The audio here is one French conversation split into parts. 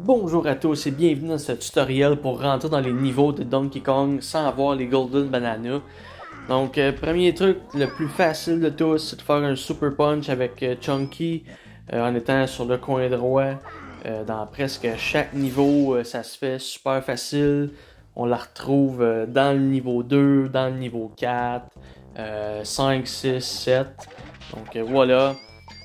Bonjour à tous et bienvenue dans ce tutoriel pour rentrer dans les niveaux de Donkey Kong sans avoir les Golden Banana. Donc premier truc, le plus facile de tous, c'est de faire un Super Punch avec Chunky en étant sur le coin droit. Dans presque chaque niveau, ça se fait super facile. On la retrouve dans le niveau 2, dans le niveau 4, 5, 6, 7. Donc voilà.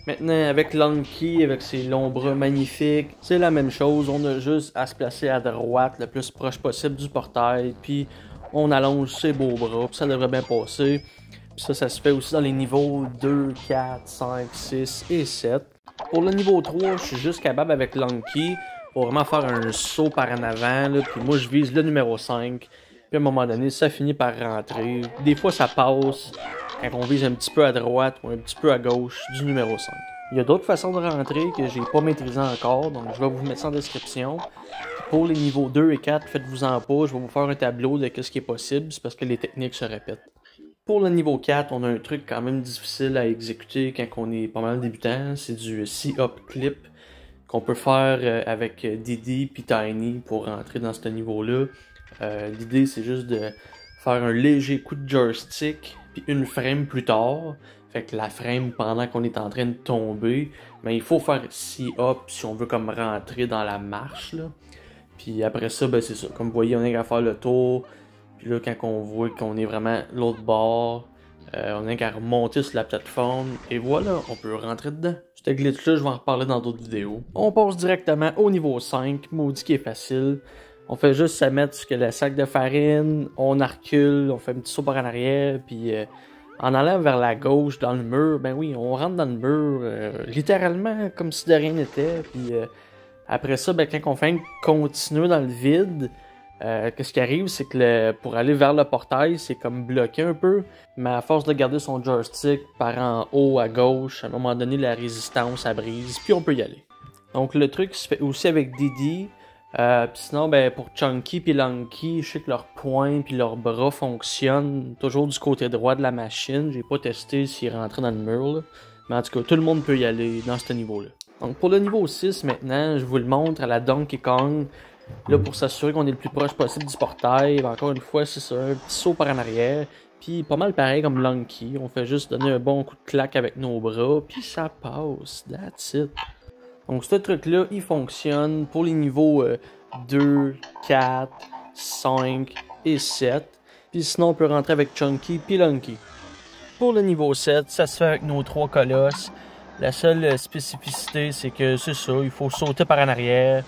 Maintenant, avec Lanky, avec ses longs bras magnifiques, c'est la même chose. On a juste à se placer à droite, le plus proche possible du portail, puis on allonge ses beaux bras, puis ça devrait bien passer. Puis ça se fait aussi dans les niveaux 2, 4, 5, 6 et 7. Pour le niveau 3, je suis juste capable avec Lanky pour vraiment faire un saut par en avant, là, puis moi je vise le numéro 5. Puis à un moment donné, ça finit par rentrer. Des fois, ça passe quand on vise un petit peu à droite ou un petit peu à gauche du numéro 5. Il y a d'autres façons de rentrer que j'ai pas maîtrisé encore, donc je vais vous mettre ça en description. Pour les niveaux 2 et 4, faites-vous-en pas, je vais vous faire un tableau de ce qui est possible, c'est parce que les techniques se répètent. Pour le niveau 4, on a un truc quand même difficile à exécuter quand on est pas mal débutant, c'est du C-Up Clip qu'on peut faire avec Diddy puis Tiny pour rentrer dans ce niveau-là. L'idée, c'est juste de faire un léger coup de joystick, puis une frame plus tard. Fait que la frame, pendant qu'on est en train de tomber, mais il faut faire C-up si on veut comme rentrer dans la marche, là. Puis après ça, ben c'est ça. Comme vous voyez, on a qu'à faire le tour. Puis là, quand on voit qu'on est vraiment l'autre bord, on a qu'à remonter sur la plateforme. Et voilà, on peut rentrer dedans. Ce glitch-là, je vais en reparler dans d'autres vidéos. On passe directement au niveau 5, maudit qui est facile. On fait juste se mettre sur le sac de farine, on recule, on fait un petit saut par en arrière, puis en allant vers la gauche dans le mur, ben oui, on rentre dans le mur littéralement comme si de rien n'était. Puis après ça, ben, quand on fait continuer dans le vide, qu'est-ce qui arrive, c'est que pour aller vers le portail, c'est comme bloqué un peu, mais à force de garder son joystick par en haut à gauche, à un moment donné, la résistance, ça brise, puis on peut y aller. Donc le truc se fait aussi avec Diddy. Puis sinon, ben, pour Chunky puis Lanky, je sais que leurs poings puis leurs bras fonctionnent toujours du côté droit de la machine. J'ai pas testé s'ils rentraient dans le mur, là. Mais en tout cas, tout le monde peut y aller dans ce niveau-là. Donc pour le niveau 6 maintenant, je vous le montre à la Donkey Kong. Là, pour s'assurer qu'on est le plus proche possible du portail. Encore une fois, c'est ça, un petit saut par en arrière. Puis pas mal pareil comme Lanky. On fait juste donner un bon coup de claque avec nos bras. Puis ça passe. That's it. Donc ce truc-là, il fonctionne pour les niveaux 2, 4, 5 et 7. Puis sinon, on peut rentrer avec Chunky puis Lanky. Pour le niveau 7, ça se fait avec nos 3 colosses. La seule spécificité, c'est que c'est ça, il faut sauter par en arrière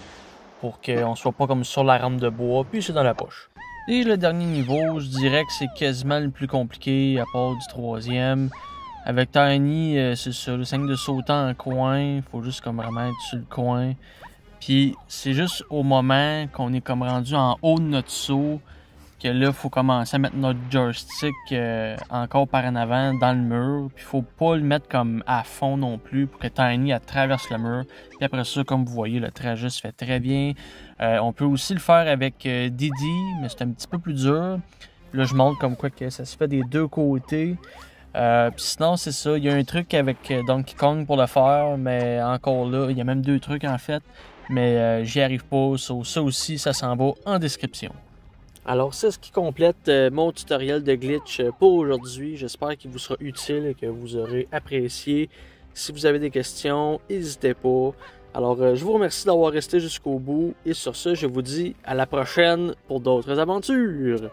pour qu'on soit pas comme sur la rampe de bois, puis c'est dans la poche. Et le dernier niveau, je dirais que c'est quasiment le plus compliqué à part du troisième. Avec Tiny, c'est ça, le 5 de sauter en coin, il faut juste comme vraiment être sur le coin. Puis c'est juste au moment qu'on est comme rendu en haut de notre saut que là, il faut commencer à mettre notre joystick encore par en avant dans le mur. Puis il faut pas le mettre comme à fond non plus pour que Tiny elle traverse le mur. Puis après ça, comme vous voyez, le trajet se fait très bien. On peut aussi le faire avec Diddy, mais c'est un petit peu plus dur. Là, je montre comme quoi que ça se fait des deux côtés. Puis sinon, c'est ça. Il y a un truc avec Donkey Kong pour le faire, mais encore là, il y a même 2 trucs en fait. Mais j'y arrive pas. Ça aussi, ça s'en va en description. Alors, c'est ce qui complète mon tutoriel de glitch pour aujourd'hui. J'espère qu'il vous sera utile et que vous aurez apprécié. Si vous avez des questions, n'hésitez pas. Alors, je vous remercie d'avoir resté jusqu'au bout. Et sur ce, je vous dis à la prochaine pour d'autres aventures.